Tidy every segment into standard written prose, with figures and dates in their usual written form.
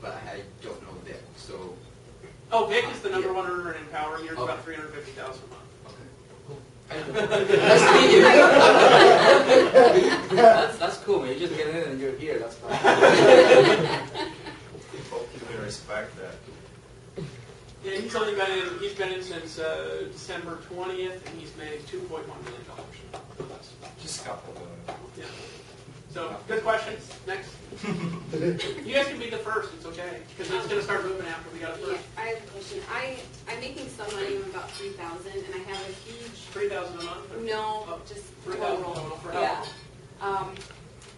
but I don't know Vic. So. Oh, Vic is the number one earner in Power. He earns about $350,000 a month. Nice to meet you. That's cool, man. You just get in and you're here. That's fine. People can respect that. Yeah, he's been in since December 20th, and he's made $2.1 million. Just a couple of Yeah. So, good questions. Next. You guys can be the first. It's okay. Because it's going to start moving after we got it Yeah, first. I have a question. I'm making some money of about $3,000, and I have a huge. $3,000 a month? Or? No, Oh, just 3,000 total. total for how Yeah. long?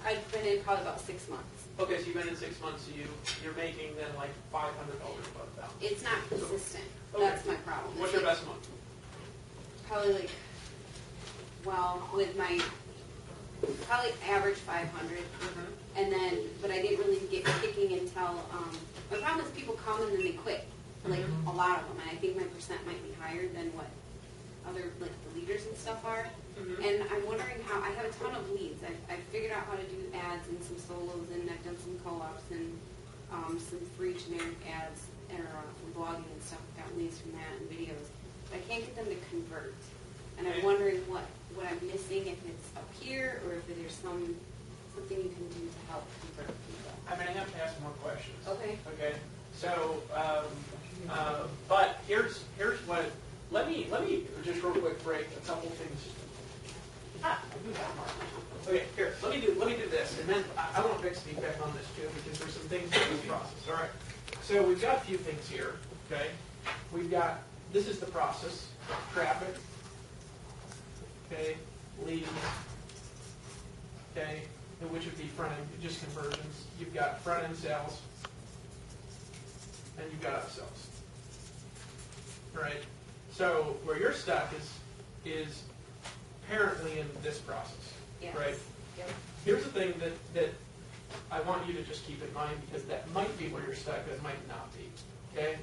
I've been in probably about 6 months. Okay, so you've been in 6 months, so you're making then like $500 above that. It's not consistent. Okay. That's my problem. What's your best month? Probably like, well, with my, probably average 500. And then, but I didn't really get kicking until, my problem is people come and then they quit. Like a lot of them. And I think my percent might be higher than what other, like the leaders and stuff are. And I'm wondering how, I have a ton of leads. I've figured out how to do ads and some solos, and I've done some co-ops and some free generic ads or blogging and stuff. I've got leads from that and videos. But I can't get them to convert. And I'm wondering what I'm missing, if it's up here or if there's something you can do to help convert people. I mean, I have to ask more questions. Okay. Okay. So, but here's what. Let me just real quick break a couple things. I do have markers. Okay, here. Let me do this, and then I want Vic's feedback on this too, because there's some things in this process. All right. So we've got a few things here. Okay. We've got, this is the process: traffic. Okay. Leads. Okay. Which would be front end, just conversions. You've got front end sales, and you've got upsells. Right. So where you're stuck is apparently in this process, Yes. right? Yep. Here's the thing that I want you to just keep in mind, because that might be where you're stuck, that might not be, okay?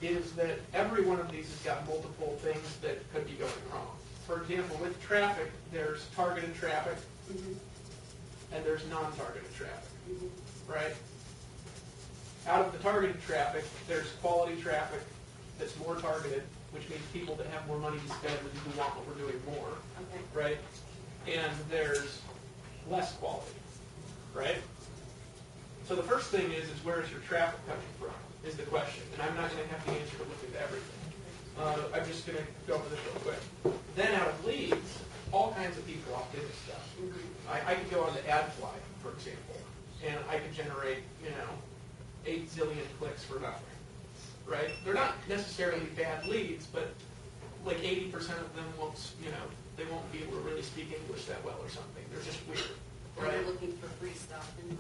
Is that every one of these has got multiple things that could be going wrong. For example, with traffic, there's targeted traffic, and there's non-targeted traffic, right? Out of the targeted traffic, there's quality traffic that's more targeted, which means people that have more money to spend and who want what we're doing more, Okay. right? And there's less quality, right? So the first thing is where is your traffic coming from, is the question. And I'm not going to have the answer to look into everything. I'm just going to go over this real quick. Then out of leads, all kinds of people opt into stuff. I could go on the AdFly, for example, and I could generate, 8 zillion clicks for nothing. Right? They're not necessarily bad leads, but like 80% of them won't, they won't be able to really speak English that well or something. They're just weird. Or Right? they're looking for free stuff and not.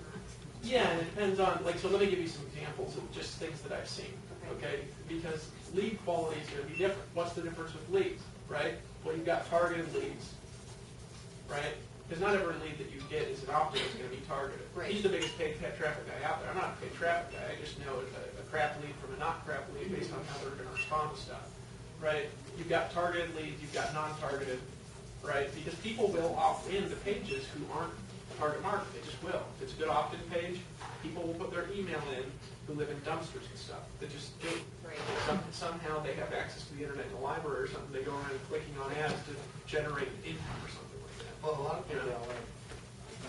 Yeah, and it depends on, so let me give you some examples of just things that I've seen, okay? Because lead quality is going to be different. What's the difference with leads, right? Well, you've got targeted leads, right? Because not every lead that you get is an opt-in is going to be targeted. Right. He's the biggest paid traffic guy out there. I'm not a paid traffic guy. I just know a crap lead from a not crap lead based on how they're going to respond to stuff, right? You've got targeted leads. You've got non-targeted, right? Because people will opt in to pages who aren't target market. They just will. If it's a good opt-in page, people will put their email in who live in dumpsters and stuff. They just do. Right. Somehow they have access to the internet in the library or something. They go around clicking on ads to generate income or something like that. Well, a lot of people,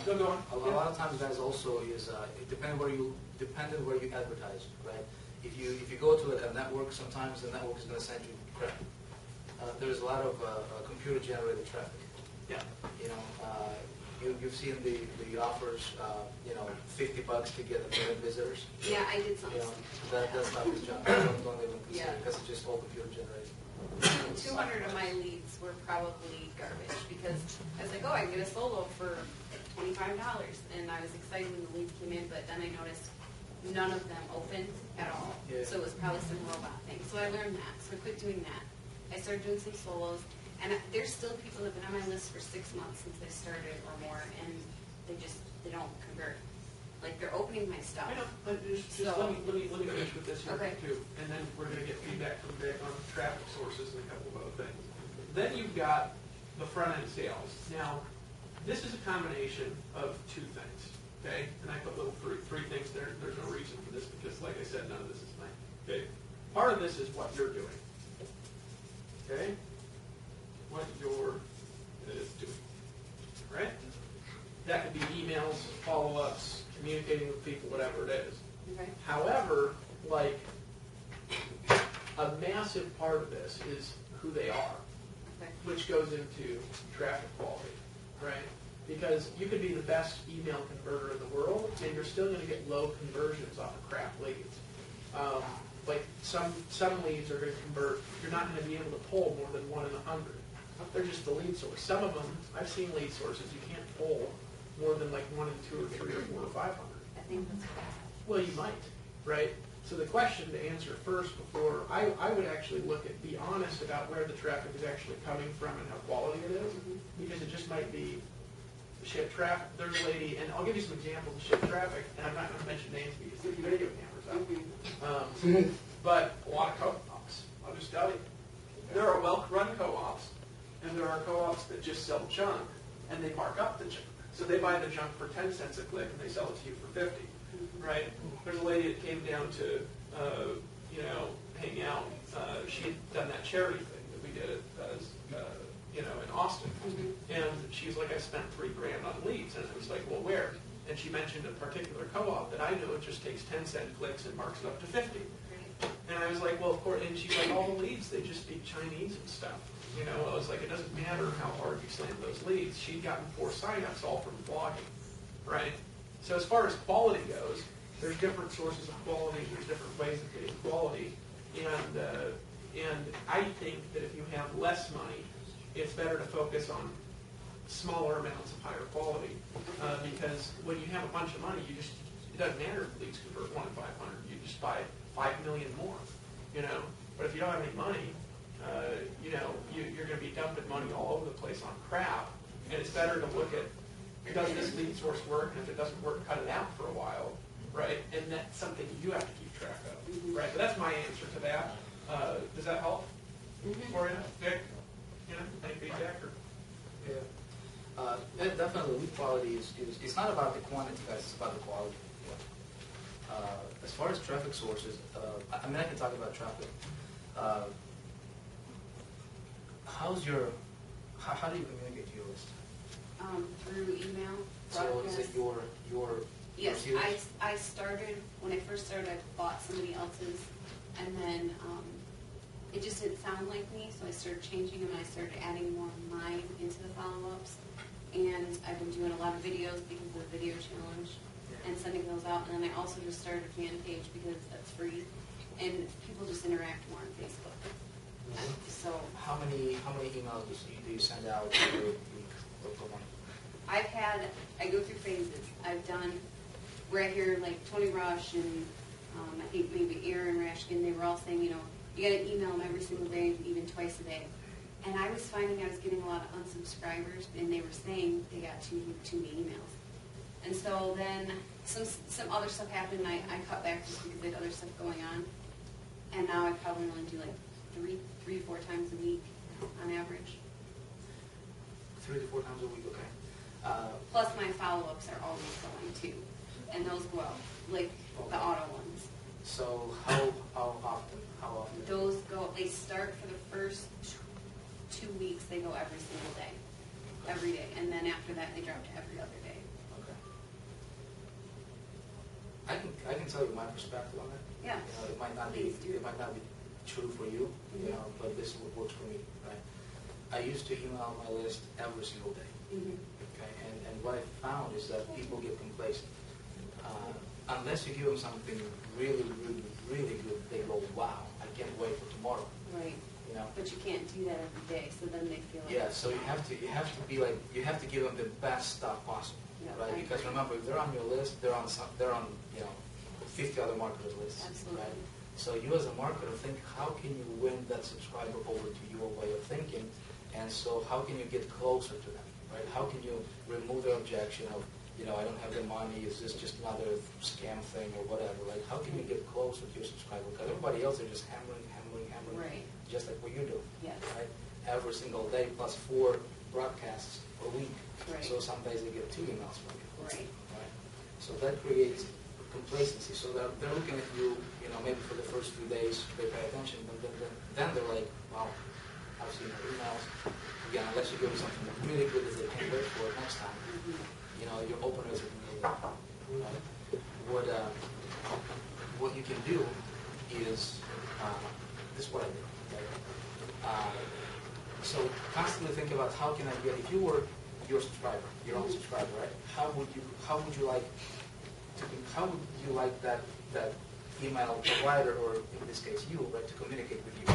Still going? a lot of times, guys, also is it depending where you advertise, right? If you go to like a network, sometimes the network is going to send you crap. There's a lot of computer generated traffic. Yeah. You've seen the offers, $50 to get 1 million visitors. Yeah, I did something. That's not his job. Don't even consider Yeah. because it's just all computer generated. 200 of my leads were probably garbage because I was like, oh, I can get a solo for $25. And I was excited when the leads came in, but then I noticed none of them opened at all. Yeah. So it was probably some robot thing. So I learned that. So I quit doing that. I started doing some solos. And there's still people that have been on my list for 6 months since I started or more, and they don't convert. Like, they're opening my stuff. I know. Just let me finish with this here too, and then we're going to get feedback from Vic on traffic sources and a couple of other things. Then you've got the front end sales. Now, this is a combination of 2 things. Okay, and I put little three things there. There's no reason for this because, like I said, none of this is mine. Okay? Part of this is what you're doing. Okay? What you're doing. Right? That could be emails, follow-ups, communicating with people, whatever it is. Okay. However, like, a massive part of this is who they are, Okay. which goes into traffic quality, right? Because you could be the best email converter in the world, and you're still going to get low conversions off of crap leads. Like some leads are going to convert, you're not going to be able to pull more than 1 in 100. They're just the lead source. Some of them, I've seen lead sources, you can't pull more than like 1 in 2 or 3 or 4 or 500. I think that's bad. Well, you might, right? So the question to answer first before, I would actually look at, be honest about where the traffic is actually coming from and how quality it is, because it just might be ship traffic. There's a lady, and I'll give you some examples of ship traffic, and I'm not going to mention names because there's video cameras out. But a lot of co-ops, I'll just tell you. There are well-run co-ops, and there are co-ops that just sell junk, and they mark up the junk. So they buy the junk for 10 cents a click, and they sell it to you for 50. Right? There's a lady that came down to, hang out. She had done that charity thing that we did in Austin. And she was like, I spent $3,000 on leads. And I was like, well, where? And she mentioned a particular co-op that I know it just takes 10-cent clicks and marks it up to 50. And I was like, well, of course. And she's like, all the leads, they just speak Chinese and stuff. I was like, it doesn't matter how hard you slam those leads. She'd gotten 4 signups all from blogging, right? So as far as quality goes, there's different sources of quality. There's different ways of getting quality, and I think that if you have less money, it's better to focus on smaller amounts of higher quality, because when you have a bunch of money, it doesn't matter if leads convert 1 in 500. You just buy 5 million more, But if you don't have any money, you're going to be dumping money all over the place on crap, and it's better to look at, does this lead source work? And if it doesn't work, cut it out for a while, right? And that's something you have to keep track of, right? So that's my answer to that. Does that help for you, Vic? Any feedback? Or? Yeah, definitely. Lead quality is it's not about the quantity, guys. It's about the quality. As far as traffic sources, I can talk about traffic. How do you communicate to your list? Through email, So is it broadcast. your Yes, series? I started, when I first started, I bought somebody else's, and then it just didn't sound like me, so I started changing them, and I started adding more of mine into the follow-ups. And I've been doing a lot of videos because of the video challenge, and sending those out. And then I also just started a fan page because that's free, and people just interact more on Facebook. So How many emails do you send out per week or per month? I go through phases. I've done, where I hear like Tony Rush and I think maybe Aaron Rashkin, they were all saying, you got to email them every single day, even twice a day. And I was finding I was getting a lot of unsubscribers, and they were saying they got too many emails. And so then some other stuff happened, and I cut back just because I had other stuff going on. And now I probably only do like 3 to 4 times a week on average. 3 to 4 times a week, okay. Plus my follow-ups are always going too. And those go out, like the auto ones. So how often? Those go, they start for the first 2 weeks, they go every single day. Every day. And then after that, they drop to every other day. Okay. I can tell you my perspective on it. Yeah. It might not Please do. be true for you, but this is what works for me, right? I used to email my list every single day. Okay, and what I found is that people get complacent. Unless you give them something really, really, really good, they go, wow, I can't wait for tomorrow. Right. You know? But you can't do that every day, so then they feel like... Yeah, so you have to be like, you have to give them the best stuff possible, Yeah, right? I Because agree. remember, if they're on your list, they're on 50 other marketers' lists, Absolutely. right? So you as a marketer think, how can you win that subscriber over to your way of thinking? And so how can you get closer to them, right? How can you remove their objection of, I don't have the money, is this just another scam thing or whatever? Like, how can you get closer to your subscriber? Because everybody else are just hammering, Right. just like what you do, Yes. right? Every single day plus 4 broadcasts a week. Right. So some days they get 2 emails from you. Right. Right? So that creates complacency. So they're looking at you, you know, maybe for the first few days, they pay attention, but then they're like, wow, I've seen your emails. Again, unless you give them something really good that they can't wait for next time, you know, your openers are going to be there. Right? What you can do is, this is what I did. Right? So constantly think about how can I get, if you were your subscriber, your own subscriber, right? How would you like that email provider, or in this case you, right, to communicate with you?